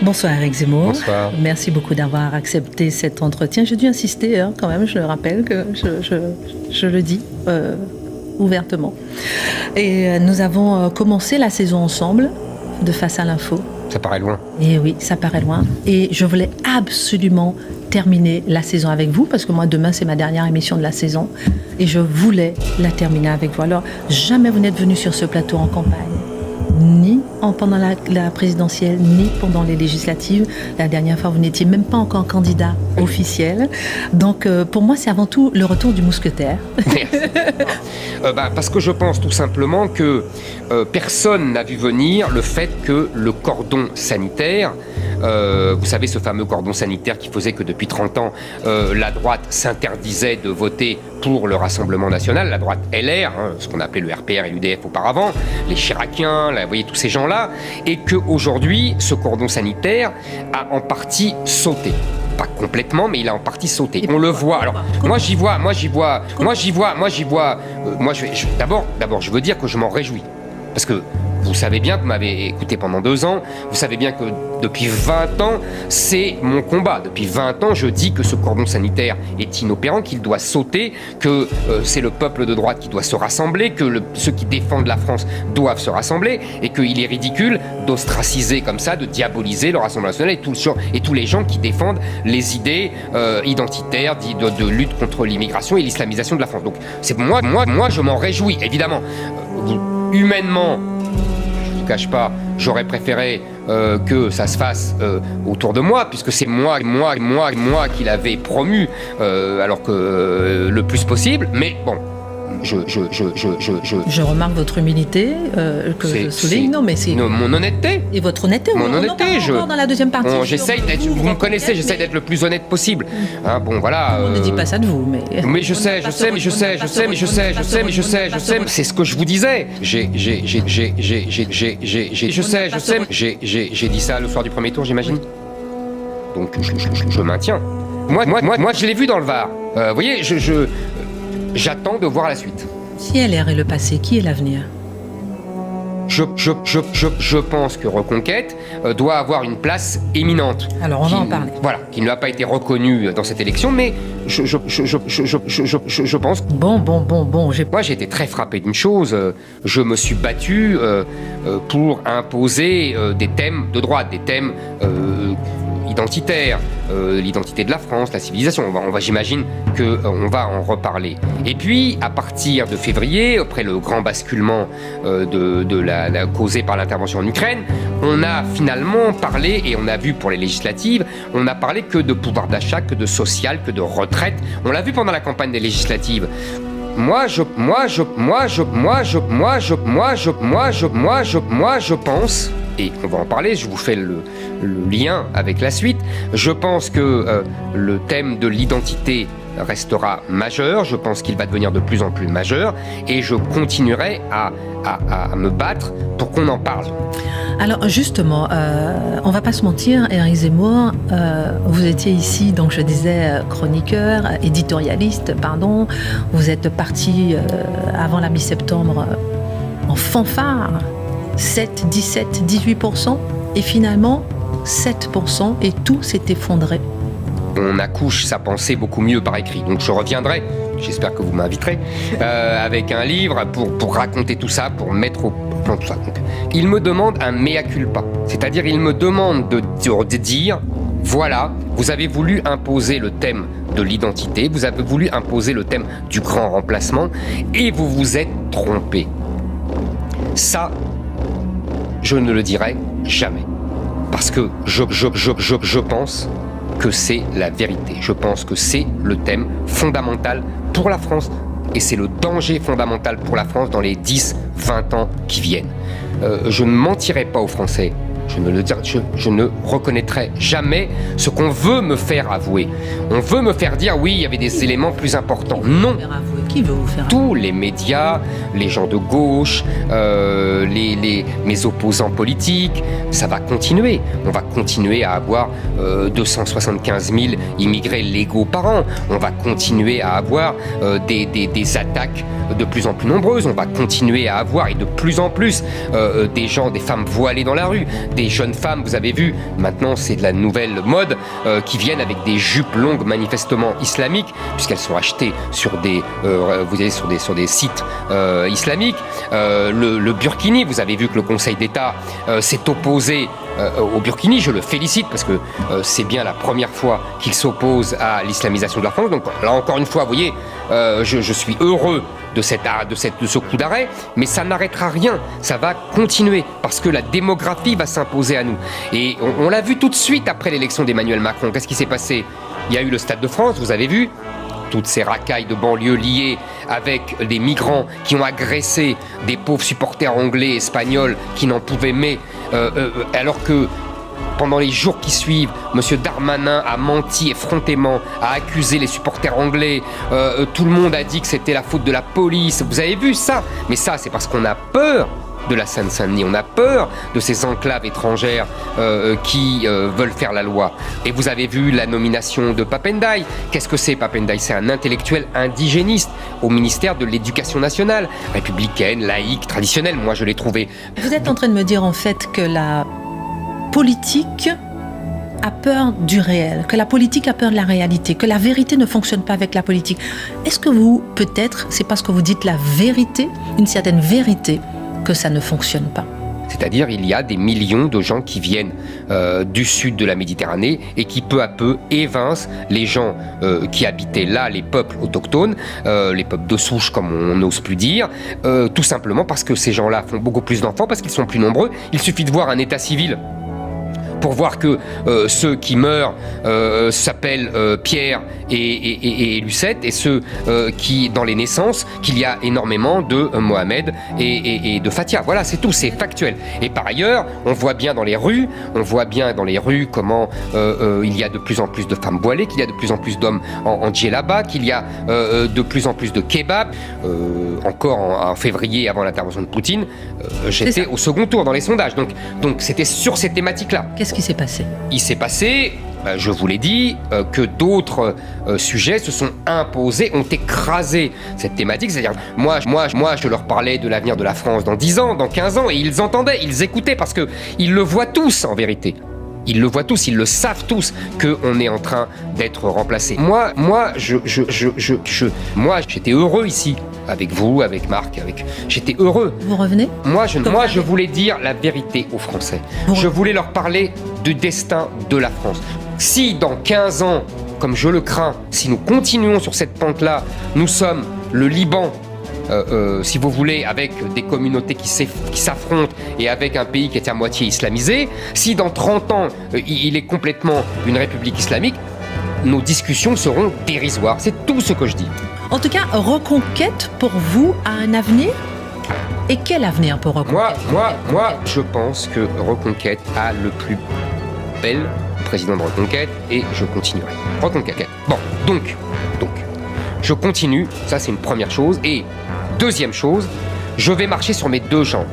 Bonsoir Éric Zemmour. Bonsoir. Merci beaucoup d'avoir accepté cet entretien. J'ai dû insister quand même, je le rappelle, que je le dis ouvertement. Et nous avons commencé la saison ensemble de Face à l'info. Ça paraît loin. Et oui, ça paraît loin. Et je voulais absolument terminer la saison avec vous, parce que moi, demain, c'est ma dernière émission de la saison. Et je voulais la terminer avec vous. Alors, jamais vous n'êtes venu sur ce plateau en campagne, ni pendant la présidentielle, ni pendant les législatives. La dernière fois, vous n'étiez même pas encore candidat officiel. Donc, pour moi, c'est avant tout le retour du mousquetaire. Merci. Parce que je pense tout simplement que personne n'a vu venir le fait que le cordon sanitaire, vous savez, ce fameux cordon sanitaire qui faisait que depuis 30 ans, la droite s'interdisait de voter pour le Rassemblement national, la droite LR, ce qu'on appelait le RPR et l'UDF auparavant, les Chiraciens, vous voyez tous ces gens-là, et qu'aujourd'hui, ce cordon sanitaire a en partie sauté. Pas complètement, mais il a en partie sauté. On le voit. Alors, d'abord, je veux dire que je m'en réjouis. Parce que vous savez bien, vous m'avez écouté pendant 2 ans, vous savez bien que depuis 20 ans, c'est mon combat. Depuis 20 ans, je dis que ce cordon sanitaire est inopérant, qu'il doit sauter, que c'est le peuple de droite qui doit se rassembler, que ceux qui défendent la France doivent se rassembler, et qu'il est ridicule d'ostraciser comme ça, de diaboliser le Rassemblement national et tous les gens qui défendent les idées identitaires, de lutte contre l'immigration et l'islamisation de la France. Donc, c'est moi, je m'en réjouis, évidemment. Humainement, je ne vous cache pas, j'aurais préféré que ça se fasse autour de moi, puisque c'est moi qui l'avais promu, alors que le plus possible. Mais bon, Je remarque votre humilité, que je souligne. Non, mais c'est mon honnêteté. Et votre honnêteté. Mon honnêteté. Dans la deuxième partie. J'essaye d'être. Vous me connaissez. J'essaye d'être le plus honnête possible. Bon, voilà. On ne dit pas ça de vous, mais. Mais je sais. C'est ce que je vous disais. J'ai dit ça le soir du premier tour, j'imagine. Donc je maintiens. Moi, je l'ai vu dans le Var. Vous voyez, j'attends de voir la suite. Si LR est le passé, qui est l'avenir ? Je pense que Reconquête doit avoir une place éminente. Alors on va en parler. Voilà, qui ne n'a pas été reconnue dans cette élection, mais je pense... Bon. Moi, j'ai été très frappé d'une chose. Je me suis battu pour imposer des thèmes de droite, des thèmes identitaires, l'identité de la France, la civilisation. On va j'imagine qu'on va en reparler. Et puis, à partir de février, après le grand basculement causé par l'intervention en Ukraine, on a finalement parlé, et on a vu pour les législatives, on n'a parlé que de pouvoir d'achat, que de social, que de retraite. On l'a vu pendant la campagne des législatives. Moi, je pense, et on va en parler, je vous fais le lien avec la suite, je pense que le thème de l'identité restera majeur, je pense qu'il va devenir de plus en plus majeur, et je continuerai à me battre pour qu'on en parle. Alors justement, on va pas se mentir, Éric Zemmour, vous étiez ici, donc je disais chroniqueur, éditorialiste, pardon, vous êtes parti avant la mi-septembre en fanfare, 7, 17, 18%, et finalement 7%, et tout s'est effondré. On accouche sa pensée beaucoup mieux par écrit, donc je reviendrai, j'espère que vous m'inviterez, avec un livre pour raconter tout ça, pour mettre au plan tout ça. Donc, il me demande un mea culpa, c'est-à-dire il me demande de dire, voilà, vous avez voulu imposer le thème de l'identité, vous avez voulu imposer le thème du grand remplacement, et vous vous êtes trompé. Ça, je ne le dirai jamais, parce que je pense que c'est la vérité. Je pense que c'est le thème fondamental pour la France, et c'est le danger fondamental pour la France dans les 10, 20 ans qui viennent. Je ne mentirai pas aux Français. Je ne reconnaîtrai jamais ce qu'on veut me faire avouer. On veut me faire dire, oui, il y avait des éléments plus importants. Non. Qui veut vous faire avouer ? Tous les médias, les gens de gauche, mes opposants politiques, ça va continuer. On va continuer à avoir 275 000 immigrés légaux par an. On va continuer à avoir des attaques de plus en plus nombreuses. On va continuer à avoir, et de plus en plus, des femmes voilées dans la rue, des jeunes femmes, vous avez vu, maintenant c'est de la nouvelle mode, qui viennent avec des jupes longues manifestement islamiques, puisqu'elles sont achetées sur des, vous savez, sur des sites islamiques. Le burkini, vous avez vu que le Conseil d'État s'est opposé au burkini. Je le félicite parce que c'est bien la première fois qu'il s'oppose à l'islamisation de la France. Donc là encore une fois, vous voyez, je suis heureux de ce coup d'arrêt, mais ça n'arrêtera rien, ça va continuer parce que la démographie va s'imposer à nous. Et on l'a vu tout de suite après l'élection d'Emmanuel Macron. Qu'est-ce qui s'est passé? Il y a eu le Stade de France, vous avez vu, toutes ces racailles de banlieue liées avec des migrants qui ont agressé des pauvres supporters anglais et espagnols qui n'en pouvaient mais, alors que pendant les jours qui suivent, M. Darmanin a menti effrontément, a accusé les supporters anglais, tout le monde a dit que c'était la faute de la police. Vous avez vu ça? Mais ça, c'est parce qu'on a peur de la Seine-Saint-Denis, on a peur de ces enclaves étrangères qui veulent faire la loi. Et vous avez vu la nomination de Pape Ndiaye. Qu'est-ce que c'est Pape Ndiaye? C'est un intellectuel indigéniste au ministère de l'Éducation nationale, républicaine, laïque, traditionnelle. Moi, je l'ai trouvé. Vous êtes en train de me dire en fait que la politique a peur du réel, que la politique a peur de la réalité, que la vérité ne fonctionne pas avec la politique. Est-ce que vous, peut-être, c'est parce que vous dites la vérité, une certaine vérité, que ça ne fonctionne pas? C'est-à-dire, il y a des millions de gens qui viennent du sud de la Méditerranée et qui peu à peu évincent les gens qui habitaient là, les peuples autochtones, les peuples de souche comme on n'ose plus dire, tout simplement parce que ces gens-là font beaucoup plus d'enfants, parce qu'ils sont plus nombreux. Il suffit de voir un état civil pour voir que ceux qui meurent s'appellent Pierre et Lucette, et ceux qui, dans les naissances, qu'il y a énormément de Mohamed et de Fatia. Voilà, c'est tout, c'est factuel. Et par ailleurs, on voit bien dans les rues comment il y a de plus en plus de femmes voilées, qu'il y a de plus en plus d'hommes en djellaba, qu'il y a de plus en plus de kebabs. Encore en février, avant l'intervention de Poutine, j'étais au second tour dans les sondages. Donc c'était sur ces thématiques-là. Qu'est-ce qui s'est passé? Il s'est passé, je vous l'ai dit, que d'autres sujets se sont imposés, ont écrasé cette thématique. C'est-à-dire, moi, je leur parlais de l'avenir de la France dans 10 ans, dans 15 ans, et ils entendaient, ils écoutaient, parce qu'ils le voient tous, en vérité. Ils le voient tous, ils le savent tous qu'on est en train d'être remplacé. Moi, j'étais heureux ici, avec vous, avec Marc, j'étais heureux. Vous revenez? Moi, je voulais dire la vérité aux Français. Je voulais leur parler du destin de la France. Si dans 15 ans, comme je le crains, si nous continuons sur cette pente-là, nous sommes le Liban, si vous voulez, avec des communautés qui s'affrontent et avec un pays qui est à moitié islamisé, si dans 30 ans, il est complètement une république islamique, nos discussions seront dérisoires. C'est tout ce que je dis. En tout cas, Reconquête, pour vous, a un avenir? Et quel avenir pour Reconquête? Moi, je pense que Reconquête a le plus bel président de Reconquête, et je continuerai. Reconquête. Bon, donc, je continue, ça c'est une première chose, et deuxième chose, je vais marcher sur mes deux jambes,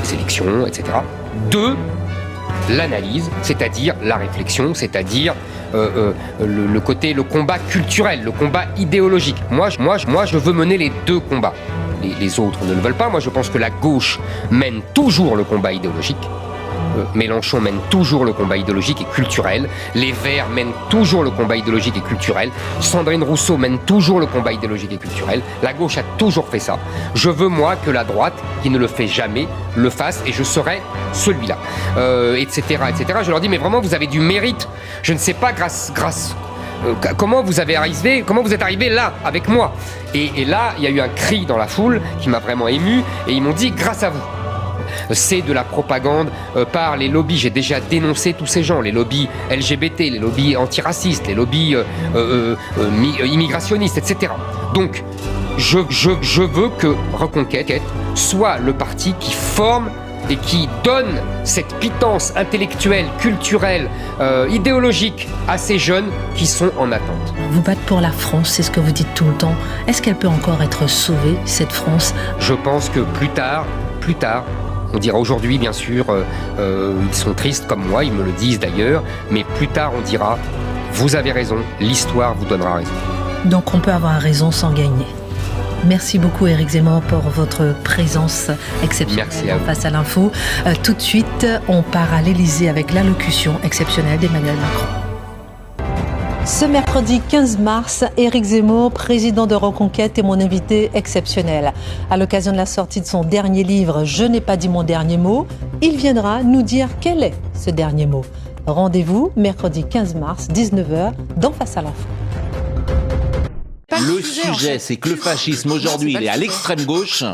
les élections, etc. Deux, l'analyse, c'est-à-dire la réflexion, c'est-à-dire le combat culturel, le combat idéologique. Moi, je veux mener les deux combats. Les autres ne le veulent pas. Moi, je pense que la gauche mène toujours le combat idéologique. Mélenchon mène toujours le combat idéologique et culturel. Les Verts mènent toujours le combat idéologique et culturel. Sandrine Rousseau mène toujours le combat idéologique et culturel. La gauche a toujours fait ça. Je veux, moi, que la droite, qui ne le fait jamais, le fasse, et je serai celui-là, etc., etc. Je leur dis, mais vraiment, vous avez du mérite. Je ne sais pas comment vous êtes arrivé là, avec moi. Et là, il y a eu un cri dans la foule qui m'a vraiment ému, et ils m'ont dit, grâce à vous. C'est de la propagande par les lobbies. J'ai déjà dénoncé tous ces gens, les lobbies LGBT, les lobbies antiracistes, les lobbies immigrationnistes, etc. Donc, je veux que Reconquête soit le parti qui forme et qui donne cette pitance intellectuelle, culturelle, idéologique à ces jeunes qui sont en attente. Vous battez pour la France, c'est ce que vous dites tout le temps. Est-ce qu'elle peut encore être sauvée, cette France? Je pense que plus tard, on dira aujourd'hui, bien sûr, ils sont tristes comme moi, ils me le disent d'ailleurs, mais plus tard on dira, vous avez raison, l'histoire vous donnera raison. Donc on peut avoir raison sans gagner. Merci beaucoup Éric Zemmour pour votre présence exceptionnelle Merci à vous. face à l'info. Tout de suite, on part à l'Élysée avec l'allocution exceptionnelle d'Emmanuel Macron. Ce mercredi 15 mars, Éric Zemmour, président de Reconquête, est mon invité exceptionnel. À l'occasion de la sortie de son dernier livre « Je n'ai pas dit mon dernier mot », il viendra nous dire quel est ce dernier mot. Rendez-vous mercredi 15 mars, 19h, dans Face à l'info. Le sujet, c'est que le fascisme aujourd'hui, il est à l'extrême gauche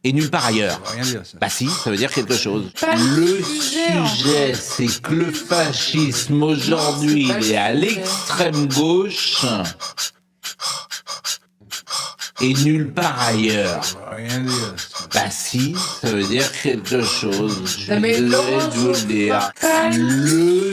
et nulle part ailleurs. Rien dire, ça. Bah si, ça veut dire quelque chose. Le sujet, c'est que le fascisme aujourd'hui, il est à l'extrême gauche et nulle part ailleurs. Rien dire, ça. Bah si, ça veut dire quelque chose. Je mais vais Laurent, vous le dire. Le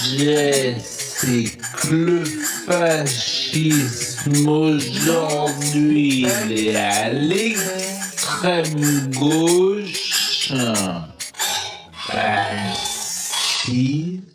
sujet, c'est que le fascisme aujourd'hui, il est à l'extrême gauche. Bah si.